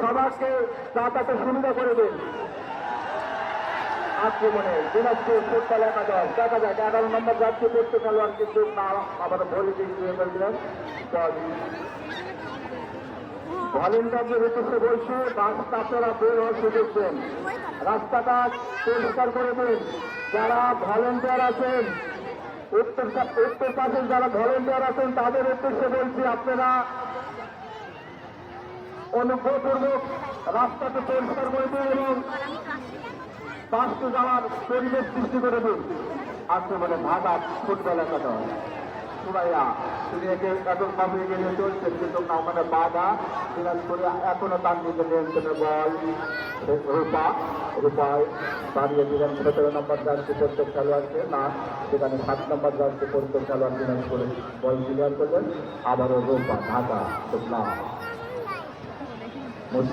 সবাইকে যাতায়াতের সুবিধা করে দিন। আক্রমণে দিনাজপুর ফুটবল একাদশ দেখা যায় 11 নম্বর যাত্রী করতে খেলোয়াড় কিন্তু না আবার ভরে দিয়ে ফেলছিলেন। ভলেন্টিয়ারদের উদ্দেশ্যে বলছি রাস্তা আপনারা বের হওয়ার সুযোগ দেন, রাস্তাটা পরিষ্কার করে দিন। যারা ভলেন্টিয়ার আছেন উত্তর পাশের যারা ভলেন্টিয়ার আছেন তাদের উদ্দেশ্যে বলছি আপনারা অনুগ্রহপূর্বক রাস্তাকে পরিষ্কার করে দিন এবং পাঁচটি যাওয়ার পরিবেশ সৃষ্টি করে দিন। আক্রমণে ঢাকা ফুটবল একাদশ সুরাইয়া তিনি এখন সামনে এগিয়ে চলছেন কিন্তু না ওখানে বাধা দিনাজপুরে এখনো তার নিজের নিয়ন্ত্রণের বল রূপায় দাঁড়িয়ে দিলেন 17 নম্বর জার্সি প্রত্যেক খেলোয়াড়কে না সেখানে 7 নম্বর জার্সি প্রত্যেক খেলোয়াড় দিনাজপুরে বল ক্লিয়ার করলেন। আবারও রূপা ঢাকা